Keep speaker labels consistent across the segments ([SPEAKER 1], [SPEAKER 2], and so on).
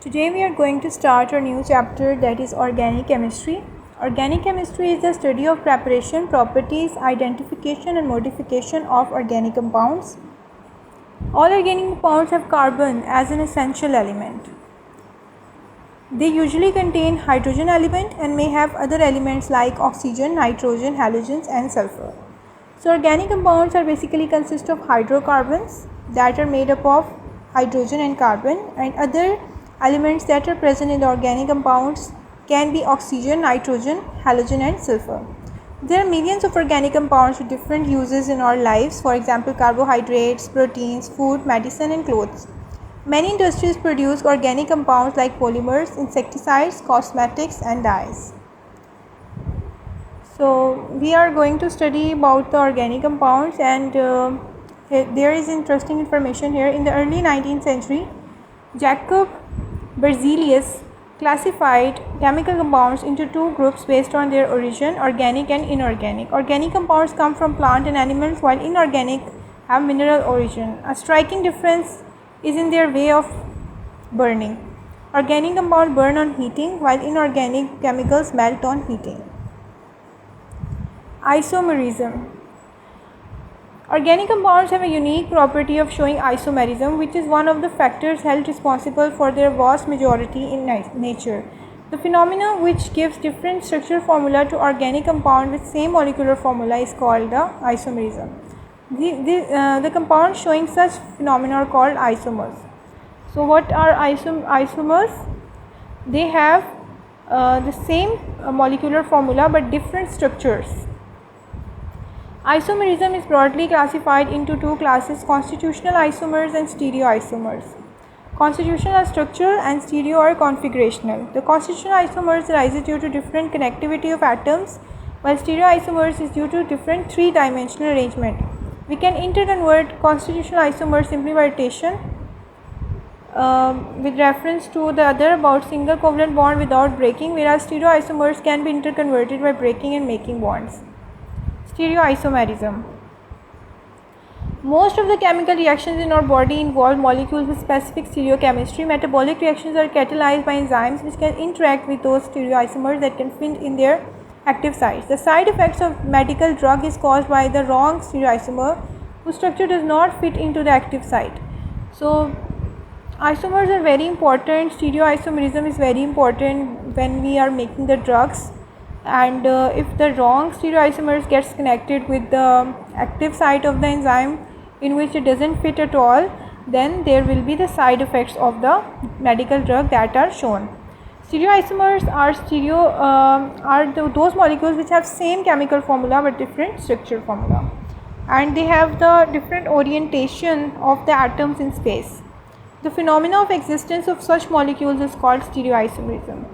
[SPEAKER 1] Today we are going to start our new chapter, that is organic chemistry. Organic chemistry is the study of preparation, properties, identification and modification of organic compounds. All organic compounds have carbon as an essential element. They usually contain hydrogen element and may have other elements like oxygen, nitrogen, halogens and sulfur. So organic compounds are basically consist of hydrocarbons that are made up of hydrogen and carbon, and other elements that are present in the organic compounds can be oxygen, nitrogen, halogen and sulfur. There are millions of organic compounds with different uses in our lives. For example, carbohydrates, proteins, food, medicine and clothes. Many industries produce organic compounds like polymers, insecticides, cosmetics and dyes. So we are going to study about the organic compounds, and there is interesting information here. In the early 19th century, Jacob Berzelius classified chemical compounds into two groups based on their origin, organic and inorganic. Organic compounds come from plant and animals, while inorganic have mineral origin. A striking difference is in their way of burning. Organic compounds burn on heating, while inorganic chemicals melt on heating. Isomerism. Organic compounds have a unique property of showing isomerism, which is one of the factors held responsible for their vast majority in nature. The phenomena which gives different structural formula to organic compound with same molecular formula is called the isomerism. The compounds showing such phenomena are called isomers. So what are isomers? They have the same molecular formula but different structures. Isomerism is broadly classified into two classes: constitutional isomers and stereoisomers. Constitutional are structural and stereo are configurational. The constitutional isomers arise due to different connectivity of atoms, while stereoisomers is due to different three-dimensional arrangement. We can interconvert constitutional isomers simply by rotation with reference to the other about single covalent bond without breaking, whereas stereoisomers can be interconverted by breaking and making bonds. Stereoisomerism. Most of the chemical reactions in our body involve molecules with specific stereochemistry. Metabolic reactions are catalyzed by enzymes which can interact with those stereoisomers that can fit in their active sites. The side effects of medical drug is caused by the wrong stereoisomer whose structure does not fit into the active site. So isomers are very important. Stereoisomerism is very important when we are making the drugs. And if the wrong stereoisomers gets connected with the active site of the enzyme in which it doesn't fit at all, then there will be the side effects of the medical drug that are shown. Stereoisomers are those molecules which have same chemical formula but different structural formula, and they have the different orientation of the atoms in space. The phenomena of existence of such molecules is called stereoisomerism.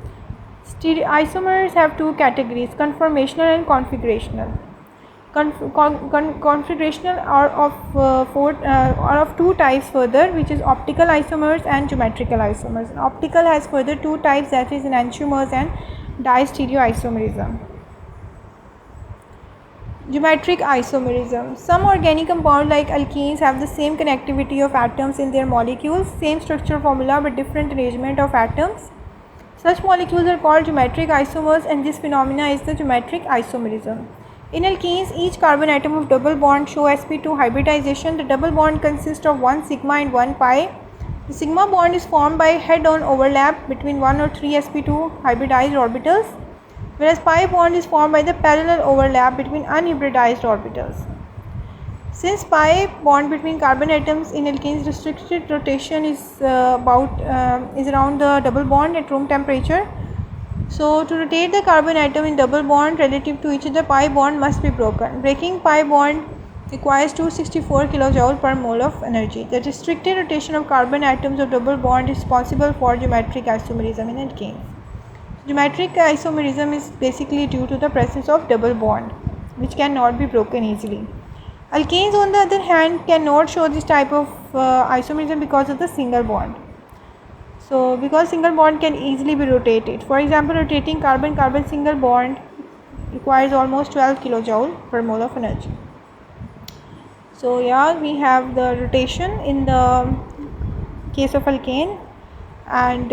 [SPEAKER 1] Isomers have two categories: conformational and configurational. Configurational are of two types further, which is optical isomers and geometrical isomers. Optical has further two types, that is enantiomers and distereoisomerism. Geometric isomerism. Some organic compounds like alkenes have the same connectivity of atoms in their molecules, same structural formula but different arrangement of atoms. Such molecules are called geometric isomers, and this phenomena is the geometric isomerism. In alkenes, each carbon atom of double bond show sp2 hybridization. The double bond consists of one sigma and one pi. The sigma bond is formed by head-on overlap between one or three sp2 hybridized orbitals, whereas pi bond is formed by the parallel overlap between unhybridized orbitals. Since pi bond between carbon atoms in alkenes restricted rotation is around the double bond at room temperature. So to rotate the carbon atom in double bond relative to each other, pi bond must be broken. Breaking pi bond requires 264 kJ per mole of energy. The restricted rotation of carbon atoms of double bond is responsible for geometric isomerism in alkenes. Geometric isomerism is basically due to the presence of double bond, which cannot be broken easily. Alkanes, on the other hand, cannot show this type of isomerism because of the single bond. So, because single bond can easily be rotated. For example, rotating carbon-carbon single bond requires almost 12 kJ per mole of energy. So, yeah, we have the rotation in the case of alkane, and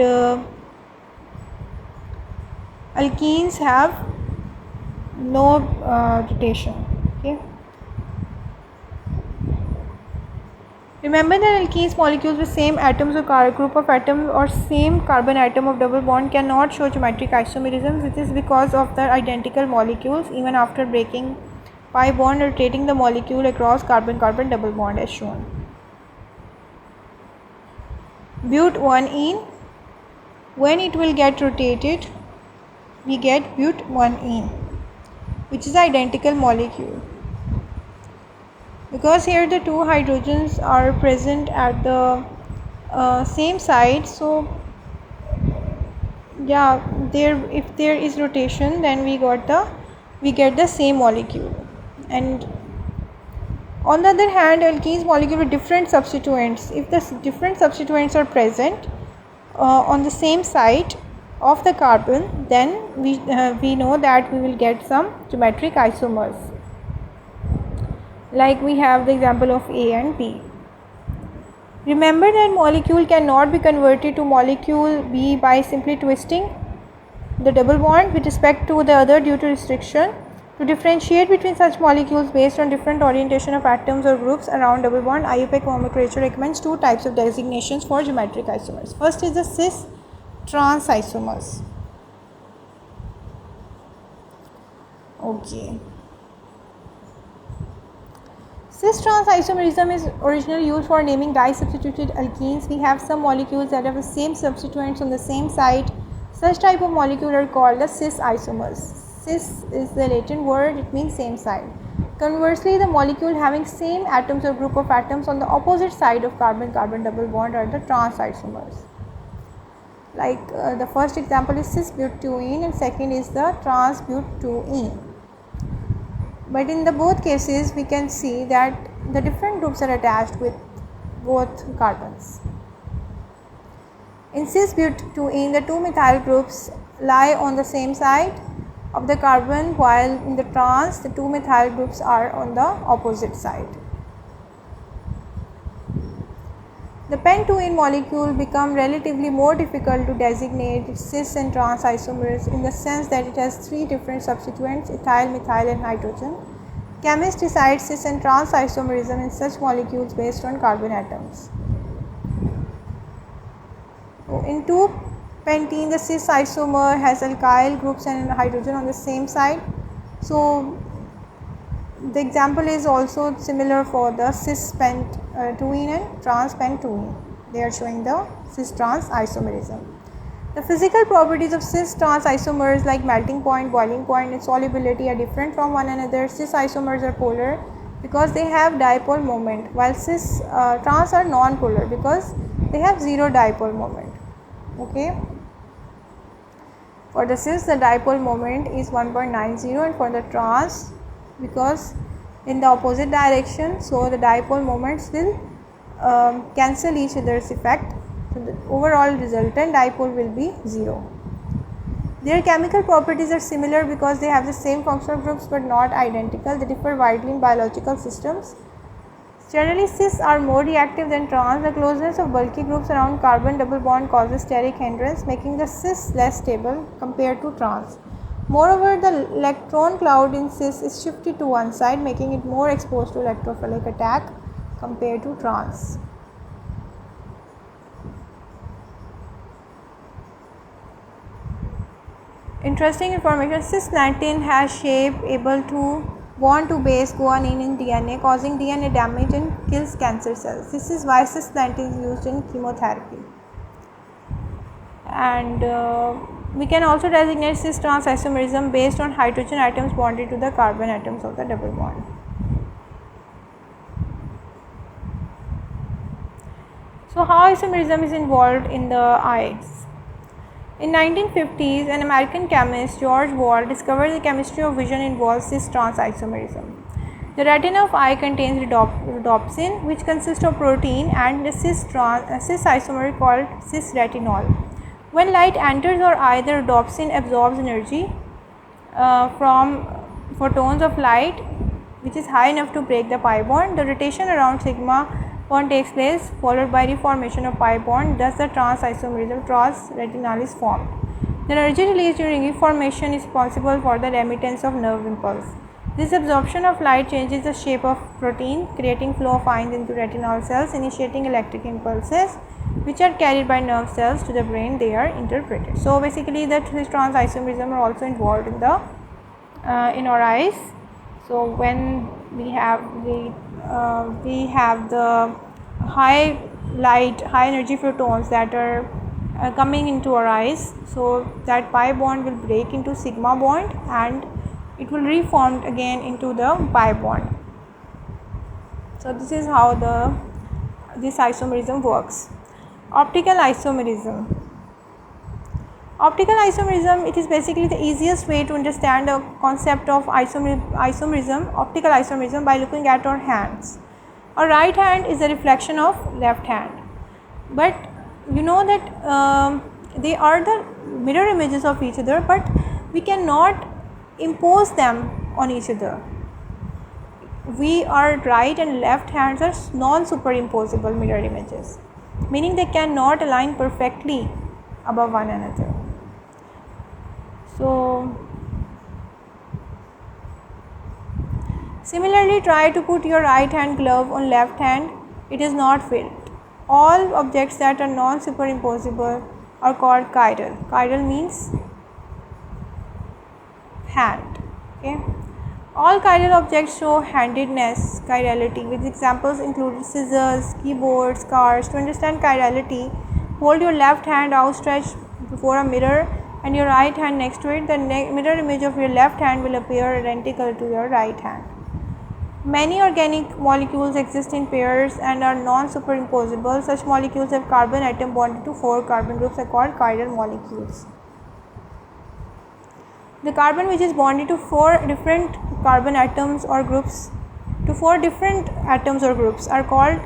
[SPEAKER 1] alkenes have no rotation. Okay. Remember that alkenes molecules with same atoms or group of atoms or same carbon atom of double bond cannot show geometric isomerism. It is because of their identical molecules even after breaking pi bond or rotating the molecule across carbon-carbon double bond as shown. But1ene, when it will get rotated, we get but1ene, which is identical molecule. Because here the two hydrogens are present at the same side, so yeah, if there is rotation, then we get the same molecule. And on the other hand, alkenes molecule with different substituents, if the different substituents are present on the same side of the carbon, then we know that we will get some geometric isomers. Like we have the example of A and B. Remember that molecule cannot be converted to molecule B by simply twisting the double bond with respect to the other due to restriction. To differentiate between such molecules based on different orientation of atoms or groups around double bond, IUPAC nomenclature recommends two types of designations for geometric isomers. First is the cis-trans isomers. Okay. Cis-trans isomerism is originally used for naming di-substituted alkenes. We have some molecules that have the same substituents on the same side. Such type of molecule are called the cis isomers. Cis is the Latin word, it means same side. Conversely, the molecule having same atoms or group of atoms on the opposite side of carbon-carbon double bond are the trans isomers. Like the first example is cis-but2ene and second is the trans-but2ene. But in the both cases, we can see that the different groups are attached with both carbons. In cis-but2ene, the two methyl groups lie on the same side of the carbon, while in the trans, the two methyl groups are on the opposite side. The pen-2ene molecule become relatively more difficult to designate cis and trans isomers in the sense that it has three different substituents, ethyl, methyl and hydrogen. Chemists decide cis and trans isomerism in such molecules based on carbon atoms. So in 2-pentene, the cis isomer has alkyl groups and hydrogen on the same side. So the example is also similar for the cis-pent2ene and trans-pent2ene. They are showing the cis-trans isomerism. The physical properties of cis-trans isomers like melting point, boiling point and solubility are different from one another. Cis isomers are polar because they have dipole moment, while cis-trans are non-polar because they have zero dipole moment. Okay. For the cis, the dipole moment is 1.90, and for the trans, because in the opposite direction, so the dipole moments will cancel each other's effect. So the overall resultant dipole will be 0. Their chemical properties are similar because they have the same functional groups but not identical. They differ widely in biological systems. Generally, cis are more reactive than trans. The closeness of bulky groups around carbon double bond causes steric hindrance, making the cis less stable compared to trans. Moreover, the electron cloud in cis is shifted to one side, making it more exposed to electrophilic attack compared to trans. Interesting information, cis-lanthane has shape able to bond to base guanine in DNA, causing DNA damage and kills cancer cells. This is why cis-lanthane is used in chemotherapy. And we can also designate cis-trans isomerism based on hydrogen atoms bonded to the carbon atoms of the double bond. So how isomerism is involved in the eyes? In 1950s, an American chemist, George Wald, discovered the chemistry of vision involves cis-trans isomerism. The retina of eye contains rhodopsin, which consists of protein, and a cis isomer called cis-retinol. When light enters our eye, the rhodopsin absorbs energy from photons of light, which is high enough to break the pi bond. The rotation around sigma bond takes place followed by reformation of pi bond, thus the trans isomerism transretinal is formed. The energy released during reformation is responsible for the remittance of nerve impulse. This absorption of light changes the shape of protein, creating flow of ions into retinal cells, initiating electric impulses which are carried by nerve cells to the brain. They are interpreted. So basically the trans isomerism are also involved in the in our eyes. So when we have the high light, high energy photons that are coming into our eyes, so that pi bond will break into sigma bond and it will reform again into the pi bond. So this is how this isomerism works. Optical isomerism. Optical isomerism, it is basically the easiest way to understand the concept of isomerism, optical isomerism, by looking at our hands. Our right hand is a reflection of left hand, but you know that they are the mirror images of each other, but we cannot impose them on each other. Our right and left hands are non-superimposable mirror images, meaning they cannot align perfectly above one another. So similarly, try to put your right hand glove on left hand, it is not fit. All objects that are non-superimposable are called chiral. Chiral means hand. Okay. All chiral objects show handedness, chirality, with examples included scissors, keyboards, cars. To understand chirality, hold your left hand outstretched before a mirror and your right hand next to it. The mirror image of your left hand will appear identical to your right hand. Many organic molecules exist in pairs and are non-superimposable. Such molecules have carbon atom bonded to 4 carbon groups are called chiral molecules. The carbon which is bonded to 4 different carbon atoms or groups are called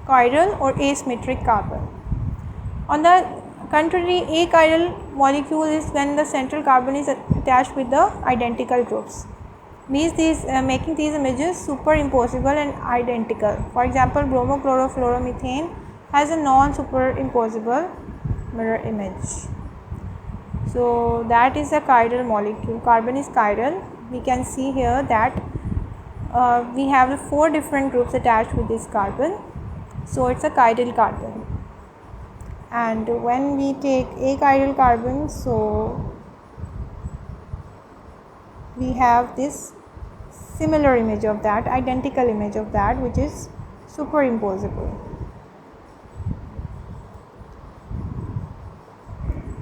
[SPEAKER 1] chiral or asymmetric carbon. On the contrary, achiral molecule is when the central carbon is attached with the identical groups. Making these images superimposable and identical. For example, bromochlorofluoromethane has a non-superimposable mirror image. So that is a chiral molecule. Carbon is chiral. We can see here that we have 4 different groups attached with this carbon. So it's a chiral carbon. And when we take achiral carbon, so we have this similar image of that, identical image of that, which is superimposable.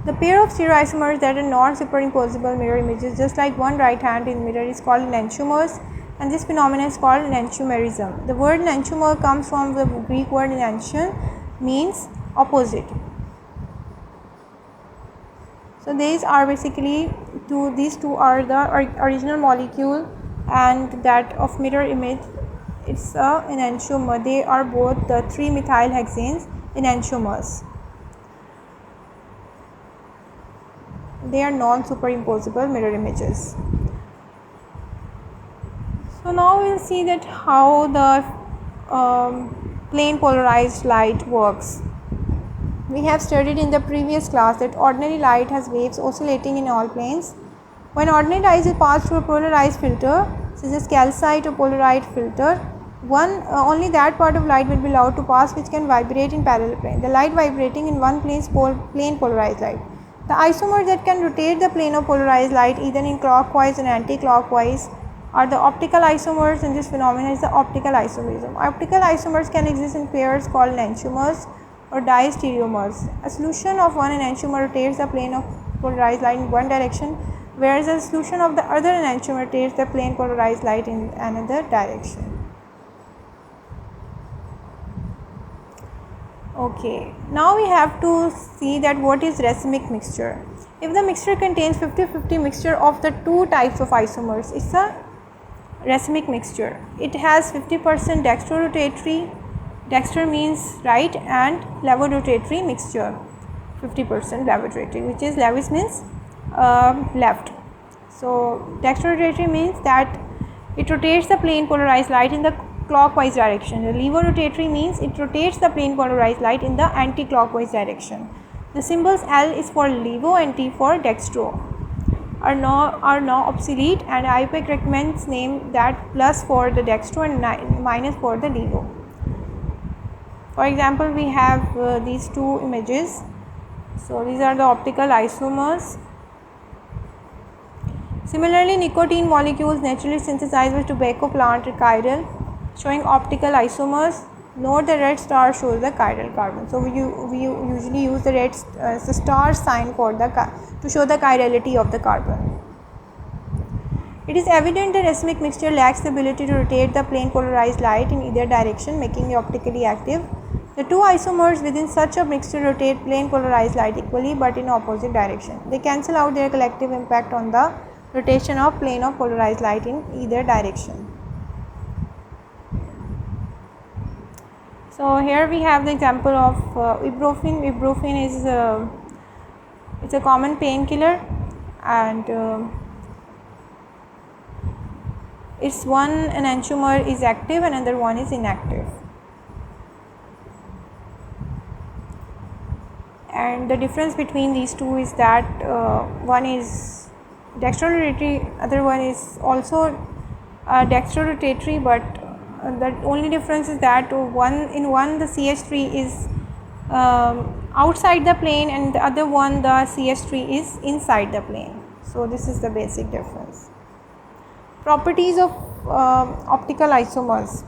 [SPEAKER 1] The pair of stereoisomers that are non-superimposable mirror images, just like one right hand in mirror, is called enantiomers, and this phenomenon is called enantiomerism. The word enantiomer comes from the Greek word enantion, means opposite. So these are basically these two are the original molecule and that of mirror image. It's a enantiomer. They are both the 3-methyl hexanes enantiomers. They are non-superimposable mirror images. So now we will see that how the plane polarized light works. We have studied in the previous class that ordinary light has waves oscillating in all planes. When ordinary light is passed through a polarized filter, such as calcite or Polaroid filter, only that part of light will be allowed to pass which can vibrate in parallel plane. The light vibrating in one plane is plane polarized light. The isomers that can rotate the plane of polarized light either in clockwise and anti-clockwise are the optical isomers, and this phenomenon is the optical isomerism. Optical isomers can exist in pairs called enantiomers or diastereomers. A solution of one enantiomer rotates the plane of polarized light in one direction, whereas a solution of the other enantiomer rotates the plane polarized light in another direction. Okay, now we have to see that what is racemic mixture. If the mixture contains 50-50 mixture of the two types of isomers, it's a racemic mixture. It has 50% dextrorotatory, dexter means right, and levorotatory mixture, 50% levorotatory, which is levis means left. So dextrorotatory means that it rotates the plane polarized light in the clockwise direction. The levorotatory means it rotates the plane polarized light in the anti-clockwise direction. The symbols L is for levo and T for dextro are now obsolete, and IUPAC recommends name that plus for the dextro and minus for the levo. For example, we have these two images. So these are the optical isomers. Similarly, nicotine molecules naturally synthesized with tobacco plant are chiral, showing optical isomers. Note the red star shows the chiral carbon. So we usually use the red star sign for to show the chirality of the carbon. It is evident the racemic mixture lacks the ability to rotate the plane polarized light in either direction, making it optically active. The two isomers within such a mixture rotate plane polarized light equally but in opposite direction. They cancel out their collective impact on the rotation of plane of polarized light in either direction. So here we have the example of ibuprofen. Ibuprofen is it's a common painkiller, and its one enantiomer is active and another one is inactive. And the difference between these two is that one is dextrorotatory, other one is also dextrorotatory, but the only difference is that in one the CH3 is outside the plane and the other one the CH3 is inside the plane. So this is the basic difference. Properties of optical isomers.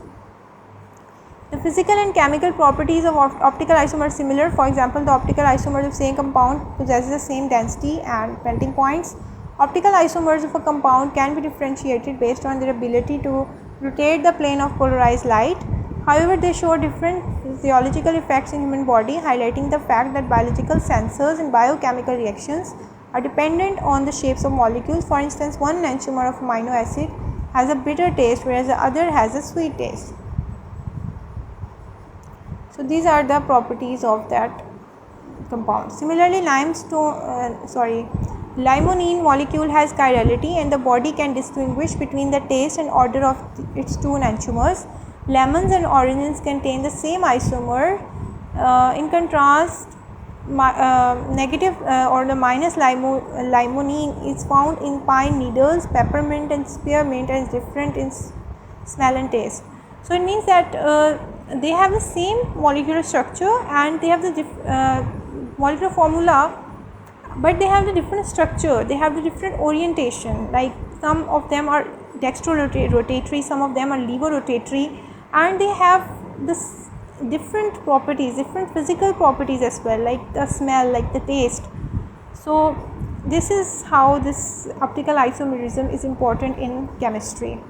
[SPEAKER 1] The physical and chemical properties of optical isomers are similar. For example, the optical isomers of same compound possesses the same density and melting points. Optical isomers of a compound can be differentiated based on their ability to rotate the plane of polarized light. However, they show different physiological effects in human body, highlighting the fact that biological sensors and biochemical reactions are dependent on the shapes of molecules. For instance, one enantiomer of amino acid has a bitter taste, whereas the other has a sweet taste. So these are the properties of that compound. Similarly, limonene molecule has chirality, and the body can distinguish between the taste and odor of its two enantiomers. Lemons and oranges contain the same isomer. In contrast, negative or the minus limonene is found in pine needles, peppermint and spearmint, and is different in smell and taste. So it means that they have the same molecular structure and they have the molecular formula, but they have the different structure, they have the different orientation. Like some of them are dextrorotatory, some of them are levorotatory, and they have this different properties, different physical properties as well, like the smell, like the taste. So this is how this optical isomerism is important in chemistry.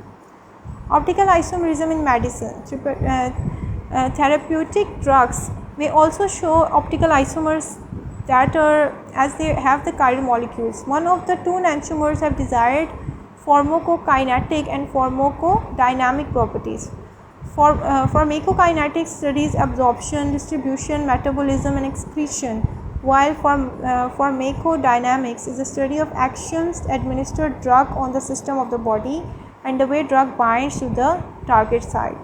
[SPEAKER 1] Optical isomerism in medicine. Therapeutic drugs may also show optical isomers that are as they have the chiral molecules. One of the two enantiomers have desired pharmacokinetic and pharmacodynamic properties. Pharmacokinetics studies absorption, distribution, metabolism and excretion, while pharmacodynamics is a study of actions administered drug on the system of the body and the way drug binds to the target site.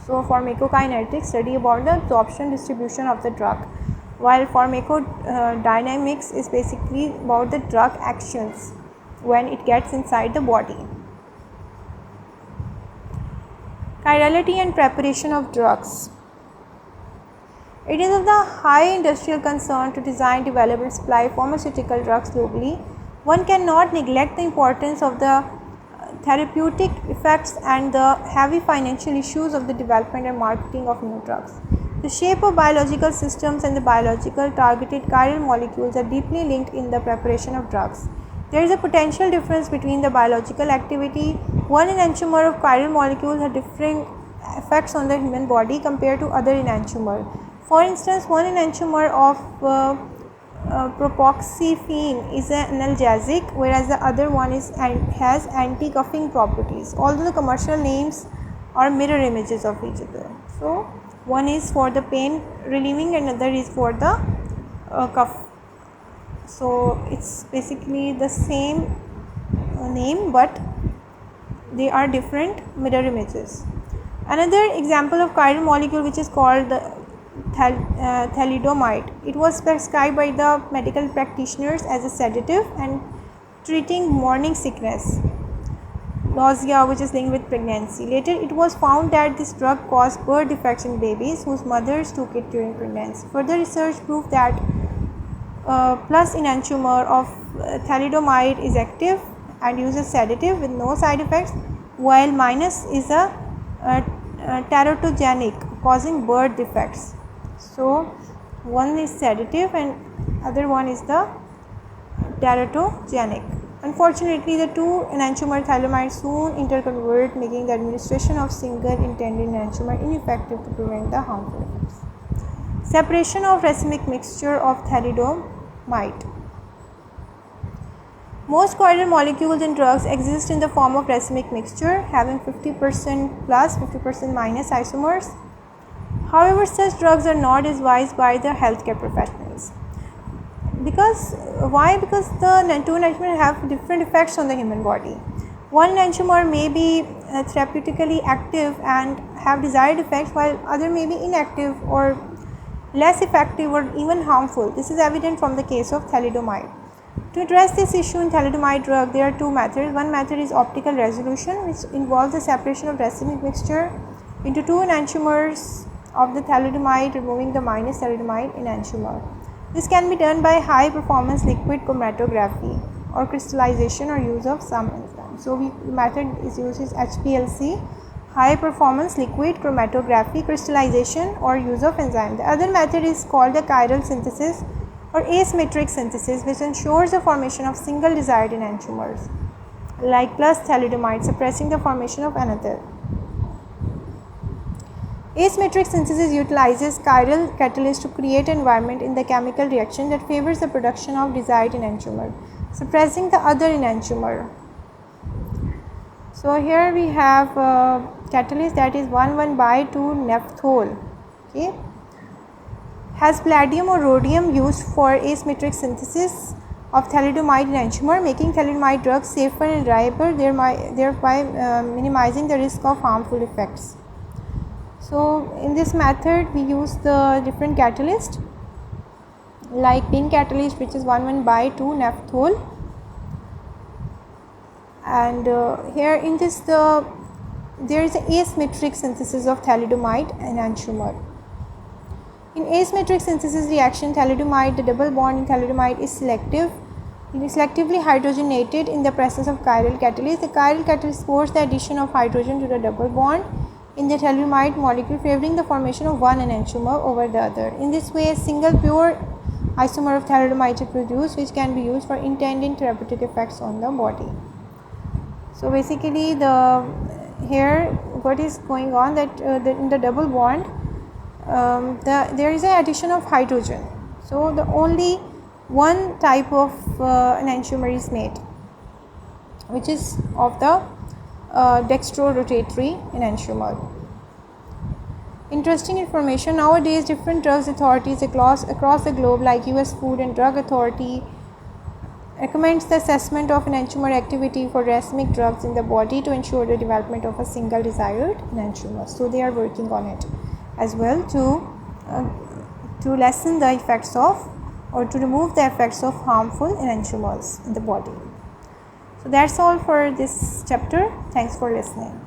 [SPEAKER 1] So pharmacokinetics study about the absorption, distribution of the drug, while pharmacodynamics is basically about the drug actions when it gets inside the body. Chirality and preparation of drugs. It is of the high industrial concern to design, develop and supply pharmaceutical drugs globally. One cannot neglect the importance of the therapeutic effects and the heavy financial issues of the development and marketing of new drugs. The shape of biological systems and the biological targeted chiral molecules are deeply linked in the preparation of drugs. There is a potential difference between the biological activity. One enantiomer of chiral molecules has differing effects on the human body compared to other enantiomer. For instance, one enantiomer of propoxyphene is an analgesic, whereas the other one has anti-coughing properties, although the commercial names are mirror images of each other. So one is for the pain relieving and another is for the cough. So it's basically the same name, but they are different mirror images. Another example of chiral molecule which is called the thalidomide. It was prescribed by the medical practitioners as a sedative and treating morning sickness, nausea which is linked with pregnancy. Later it was found that this drug caused birth defects in babies whose mothers took it during pregnancy. Further research proved that plus enantiomer of thalidomide is active and uses sedative with no side effects, while minus is a teratogenic causing birth defects. So one is sedative and other one is the teratogenic. Unfortunately, the two enantiomer thalidomide soon interconvert, making the administration of single intended enantiomer ineffective to prevent the harmful effects. Separation of racemic mixture of thalidomide. Most chiral molecules in drugs exist in the form of racemic mixture having 50% plus 50% minus isomers. However, such drugs are not advised by the healthcare professionals. Why? Because the two enantiomers have different effects on the human body. One enantiomer may be therapeutically active and have desired effects, while other may be inactive or less effective or even harmful. This is evident from the case of thalidomide. To address this issue in thalidomide drug, there are two methods. One method is optical resolution, which involves the separation of racemic mixture into two enantiomers of the thalidomide, removing the minus thalidomide enantiomer. This can be done by high performance liquid chromatography or crystallization or use of some enzyme. So the method is used is HPLC, high performance liquid chromatography, crystallization or use of enzyme. The other method is called the chiral synthesis or asymmetric synthesis, which ensures the formation of single desired enantiomers like plus thalidomide, suppressing the formation of another. Asymmetric synthesis utilizes chiral catalyst to create an environment in the chemical reaction that favors the production of desired enantiomer, suppressing the other enantiomer. So here we have a catalyst that is 1,1,2-nephthol. Okay, has palladium or rhodium used for asymmetric synthesis of thalidomide enantiomer, making thalidomide drugs safer and reliable, thereby minimizing the risk of harmful effects. So in this method we use the different catalyst like pin catalyst, which is 1,1,2-nephthol, and here in this there is an asymmetric synthesis of thalidomide enantiomer. In asymmetric synthesis reaction, thalidomide, the double bond in thalidomide is selective. It is selectively hydrogenated in the presence of chiral catalyst. The chiral catalyst forces the addition of hydrogen to the double bond in the thalidomide molecule, favoring the formation of one enantiomer over the other. In this way, a single pure isomer of thalidomide is produced, which can be used for intended therapeutic effects on the body. So basically, here what is going on that in the double bond, there is an addition of hydrogen. So the only one type of enantiomer is made, which is of the dextrorotatory enantiomer. Interesting information: nowadays different drugs authorities across the globe like US Food and Drug Authority recommends the assessment of enantiomer activity for racemic drugs in the body to ensure the development of a single desired enantiomer. So they are working on it as well to lessen the effects of or to remove the effects of harmful enantiomers in the body. So that's all for this chapter. Thanks for listening.